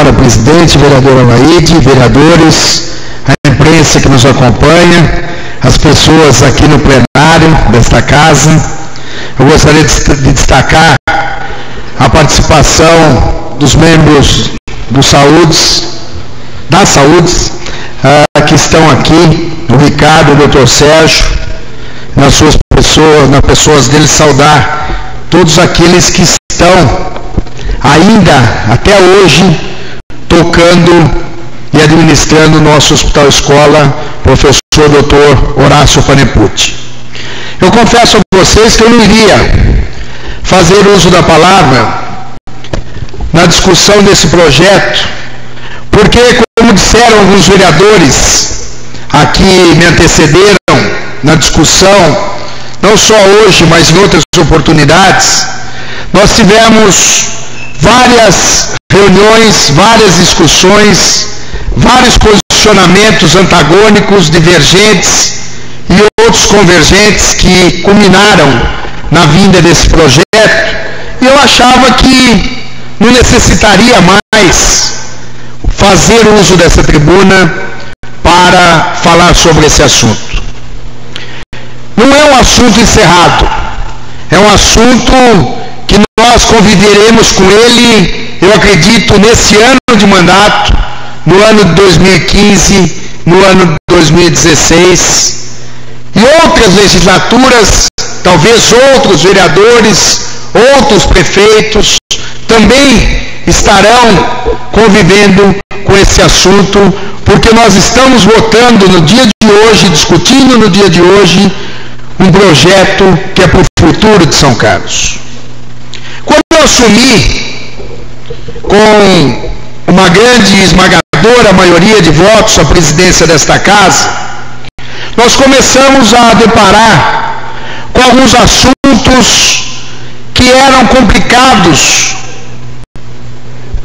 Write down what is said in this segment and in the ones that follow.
senhora presidente, vereadora Laide, vereadores, a imprensa que nos acompanha, as pessoas aqui no plenário desta casa. Eu gostaria de destacar a participação dos membros das saúdes, que estão aqui, o Ricardo, o Dr. Sérgio, nas pessoas deles, saudar todos aqueles que estão ainda, até hoje, tocando e administrando o nosso Hospital Escola, professor Dr. Horácio Panepucci. Eu confesso a vocês que eu não iria fazer uso da palavra na discussão desse projeto, porque, como disseram alguns vereadores aqui me antecederam na discussão, não só hoje, mas em outras oportunidades, nós tivemos várias reuniões, várias discussões, vários posicionamentos antagônicos, divergentes e outros convergentes que culminaram na vinda desse projeto, e eu achava que não necessitaria mais fazer uso dessa tribuna para falar sobre esse assunto. Não é um assunto encerrado, é um assunto que nós conviveremos com ele, eu acredito, nesse ano de mandato, no ano de 2015, no ano de 2016, e outras legislaturas, talvez outros vereadores, outros prefeitos, também estarão convivendo com esse assunto, porque nós estamos votando no dia de hoje, discutindo no dia de hoje, um projeto que é para o futuro de São Carlos. Quando eu assumi, com uma grande e esmagadora maioria de votos, a presidência desta casa, nós começamos a deparar com alguns assuntos que eram complicados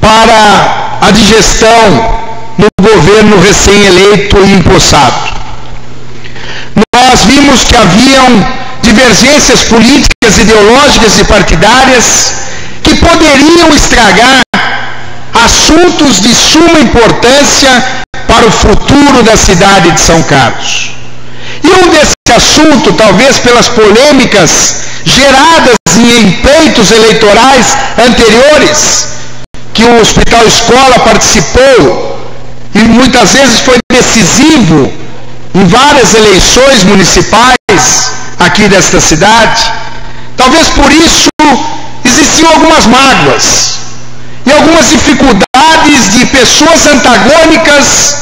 para a digestão no governo recém-eleito e empossado. Nós vimos que haviam divergências políticas, ideológicas e partidárias que poderiam estragar assuntos de suma importância para o futuro da cidade de São Carlos. E um desse assunto, talvez pelas polêmicas geradas em empreitos eleitorais anteriores, que o Hospital Escola participou e muitas vezes foi decisivo em várias eleições municipais aqui desta cidade, talvez por isso existiam algumas mágoas e algumas dificuldades de pessoas antagônicas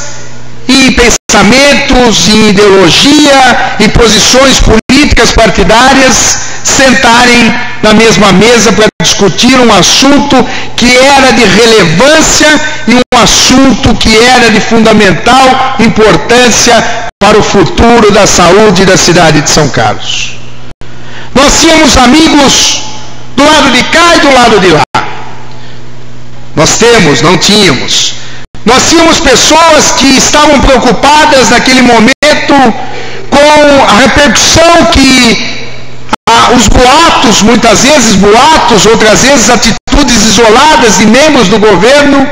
em pensamentos, em ideologia, em posições políticas partidárias, sentarem na mesma mesa para discutir um assunto que era de relevância e um assunto que era de fundamental importância para o futuro da saúde da cidade de São Carlos. Nós tínhamos amigos do lado de cá e do lado de lá. Não tínhamos. Nós tínhamos pessoas que estavam preocupadas naquele momento com a repercussão que os boatos, muitas vezes boatos, outras vezes atitudes isoladas de membros do governo,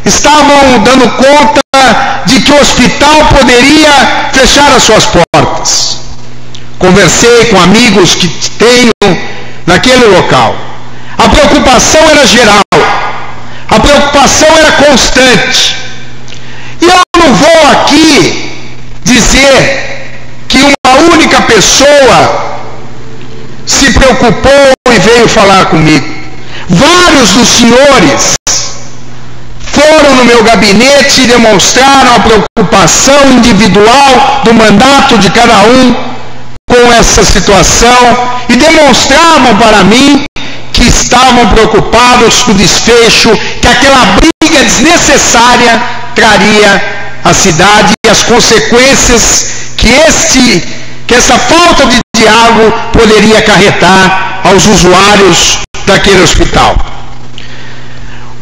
estavam dando conta de que o hospital poderia fechar as suas portas. Conversei com amigos que tenho naquele local. A preocupação era geral, a preocupação era constante. E eu não vou aqui dizer que uma única pessoa se preocupou e veio falar comigo. Vários dos senhores foram no meu gabinete e demonstraram a preocupação individual do mandato de cada um com essa situação e demonstravam para mim que estavam preocupados com o desfecho que aquela briga desnecessária traria à cidade e as consequências que essa falta de diálogo poderia acarretar aos usuários daquele hospital.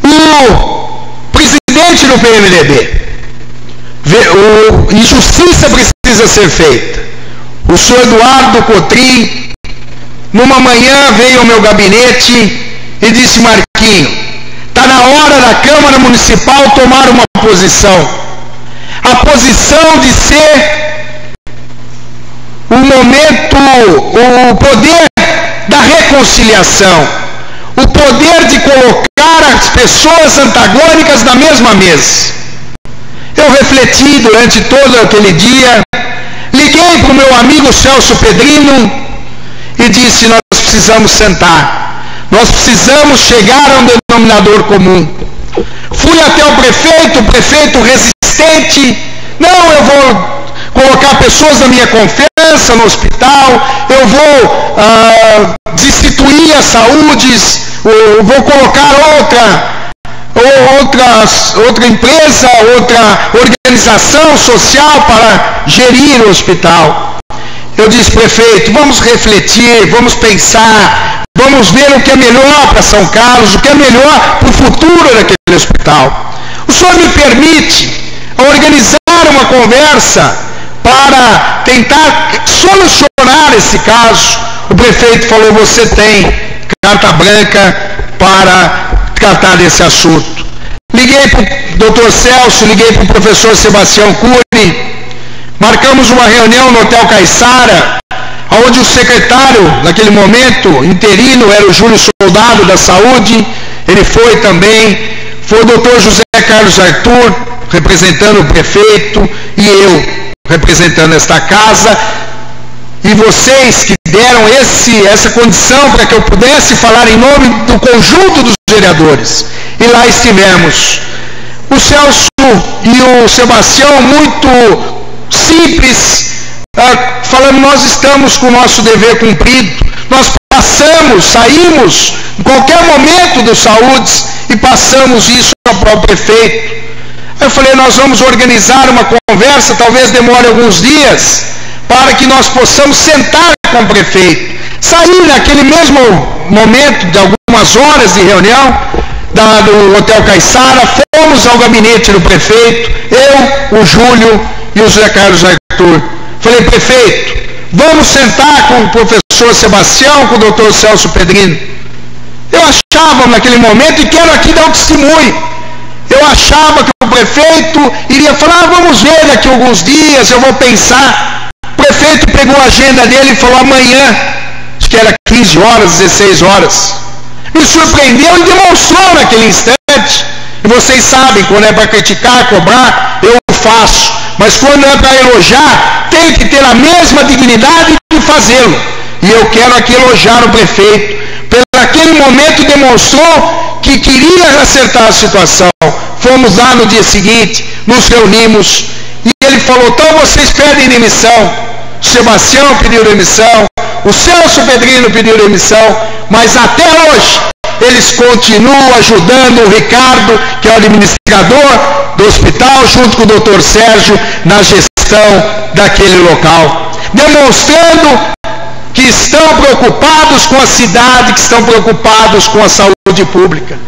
O presidente do PMDB, injustiça precisa ser feita. O senhor Eduardo Cotrim, numa manhã, veio ao meu gabinete e disse: Marquinho, está na hora da Câmara Municipal tomar uma posição. A posição de ser o momento, o poder da reconciliação, o poder de colocar as pessoas antagônicas na mesma mesa. Eu refleti durante todo aquele dia, liguei para o meu amigo Celso Pedrino e disse: nós precisamos sentar, nós precisamos chegar a um denominador comum. Fui até o prefeito resistente: não, eu vou colocar pessoas da minha confiança no hospital, eu vou destituir as saúdes, eu vou colocar outra empresa, outra organização social para gerir o hospital. Eu disse: prefeito, vamos refletir, vamos pensar, vamos ver o que é melhor para São Carlos, o que é melhor para o futuro daquele hospital. O senhor me permite organizar uma conversa para tentar solucionar esse caso? O prefeito falou: você tem carta branca para tratar desse assunto. Liguei para o doutor Celso, liguei para o professor Sebastião Cury, marcamos uma reunião no Hotel Caiçara, onde o secretário, naquele momento, interino, era o Júlio Soldado da Saúde. Ele foi também, foi o doutor José Carlos Arthur, representando o prefeito, e eu, representando esta casa, e vocês que deram essa condição para que eu pudesse falar em nome do conjunto dos vereadores. E lá estivemos. O Celso e o Sebastião, muito simples, falando: nós estamos com o nosso dever cumprido, nós saímos em qualquer momento do Saúdes e passamos isso para o prefeito. Eu falei: nós vamos organizar uma conversa, talvez demore alguns dias, para que nós possamos sentar com o prefeito. Saí naquele mesmo momento, de algumas horas de reunião, do Hotel Caiçara, fomos ao gabinete do prefeito, eu, o Júlio e o José Carlos Arthur. Falei: prefeito, vamos sentar com o professor Sebastião, com o doutor Celso Pedrino. Eu achava naquele momento, e quero aqui dar um testemunho, eu achava que o prefeito iria falar: vamos ver daqui a alguns dias, eu vou pensar. O prefeito pegou a agenda dele e falou: amanhã, acho que era 15 horas, 16 horas. Me surpreendeu e demonstrou naquele instante. E vocês sabem, quando é para criticar, cobrar, eu faço. Mas quando é para elogiar, tem que ter a mesma dignidade de fazê-lo. E eu quero aqui elogiar o prefeito. Naquele momento demonstrou que queria acertar a situação. Fomos lá no dia seguinte, nos reunimos, e ele falou: então vocês pedem demissão. O Sebastião pediu demissão, o Celso Pedrino pediu demissão, mas até hoje eles continuam ajudando o Ricardo, que é o administrador do hospital, junto com o doutor Sérgio, na gestão daquele local, demonstrando que estão preocupados com a cidade, que estão preocupados com a saúde pública.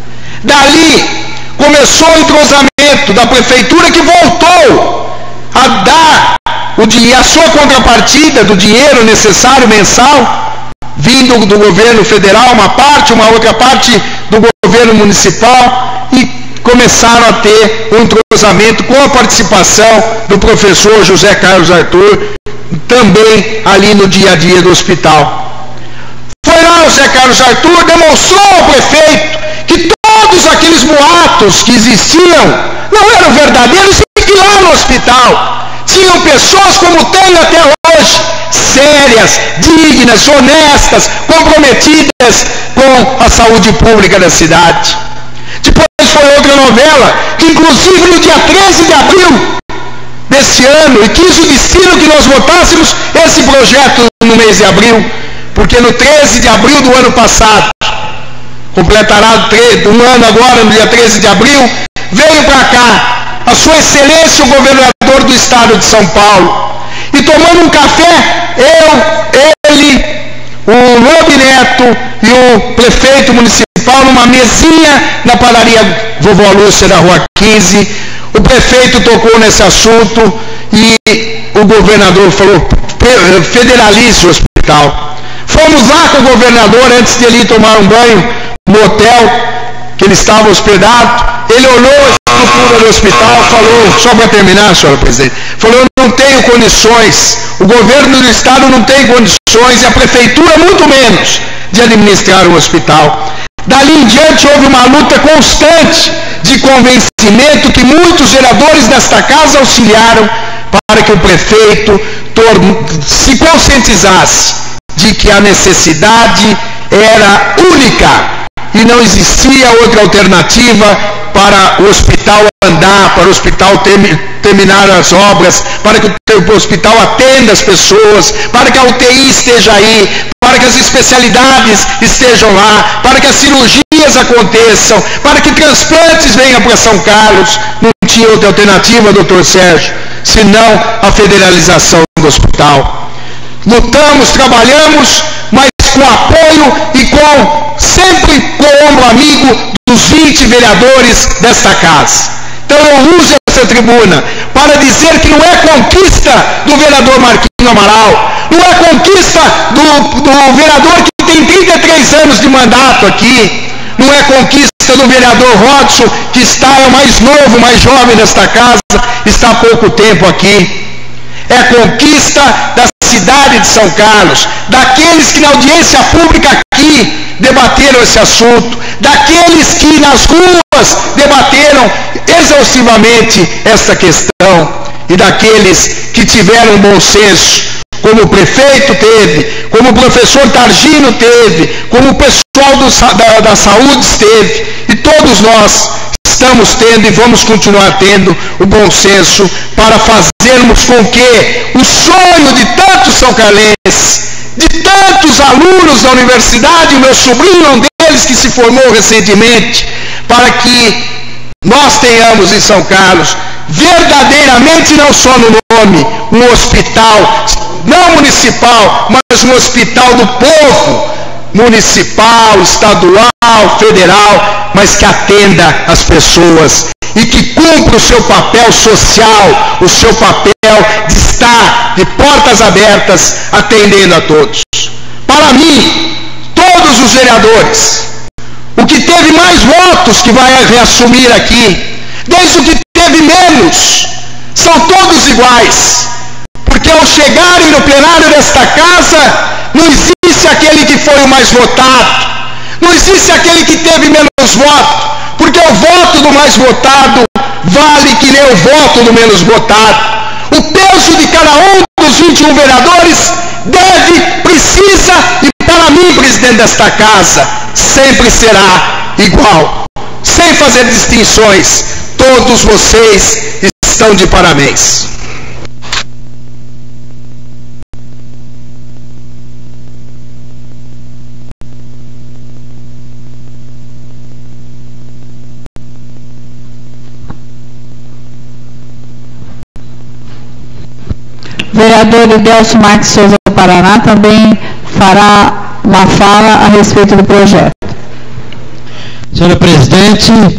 Dali começou o entrosamento da prefeitura, que voltou a dar a sua contrapartida do dinheiro necessário mensal, vindo do governo federal, uma parte, uma outra parte do governo municipal, e começaram a ter um entrosamento com a participação do professor José Carlos Arthur, também ali no dia a dia do hospital. Foi lá o José Carlos Arthur, demonstrou ao prefeito que todos aqueles boatos que existiam não eram verdadeiros, e que lá no hospital tinham pessoas como tem até hoje, sérias, dignas, honestas, comprometidas com a saúde pública da cidade. Depois foi outra novela, que inclusive no dia 13 de abril desse ano, e quis o destino que nós votássemos esse projeto no mês de abril, porque no 13 de abril do ano passado, completará um ano agora, no dia 13 de abril, veio para cá a sua excelência o governador do estado de São Paulo, e tomando um café, ele, o Lobo Neto e o prefeito municipal, numa mesinha na padaria Vovó Lúcia da Rua 15, o prefeito tocou nesse assunto e o governador falou: federalize o hospital. Fomos lá com o governador, antes de ele ir tomar um banho no hotel, que ele estava hospedado, ele olhou a estrutura do hospital, falou, só para terminar, senhora presidente, falou, eu não tenho condições, o governo do estado não tem condições, e a prefeitura muito menos, de administrar o hospital. Dali em diante houve uma luta constante de convencimento que muitos vereadores desta casa auxiliaram para que o prefeito se conscientizasse de que a necessidade era única e não existia outra alternativa para o hospital andar, para o hospital terminar as obras, para que o hospital atenda as pessoas, para que a UTI esteja aí, para que as especialidades estejam lá, para que as cirurgias aconteçam, para que transplantes venham para São Carlos. Não tinha outra alternativa, doutor Sérgio, senão a federalização do hospital. Lutamos, trabalhamos, mas com apoio e sempre com o ombro amigo dos 20 vereadores desta casa. Então eu uso essa tribuna para dizer que não é conquista do vereador Marquinho Amaral, não é conquista do vereador que tem 33 anos de mandato aqui, não é conquista do vereador Rodson, que é o mais novo, mais jovem desta casa, está há pouco tempo aqui. É conquista da cidade de São Carlos, daqueles que na audiência pública aqui debateram esse assunto, daqueles que nas ruas debateram exaustivamente esta questão, e daqueles que tiveram bom senso, como o prefeito teve, como o professor Targino teve, como o pessoal da saúde teve, e todos nós estamos tendo e vamos continuar tendo o bom senso para fazermos com que o sonho de tantos são-carlenses, de tantos alunos da universidade, o meu sobrinho é um deles que se formou recentemente, para que nós tenhamos em São Carlos, verdadeiramente, não só no nome, um hospital, não municipal, mas um hospital do povo, municipal, estadual, federal, mas que atenda as pessoas e que cumpra o seu papel social, o seu papel de estar de portas abertas, atendendo a todos. Para mim, todos os vereadores, o que teve mais votos que vai reassumir aqui, desde o que teve menos, são todos iguais, porque ao chegarem no plenário desta casa, não existe aquele que foi o mais votado, não existe aquele que teve menos voto, porque o voto do mais votado vale que nem o voto do menos votado. O peso de cada um dos 21 vereadores precisa, e para mim, presidente desta casa, sempre será igual, sem fazer distinções. Todos vocês estão de parabéns. Vereador Idelcio Marques Souza do Paraná também fará uma fala a respeito do projeto. Senhora presidente,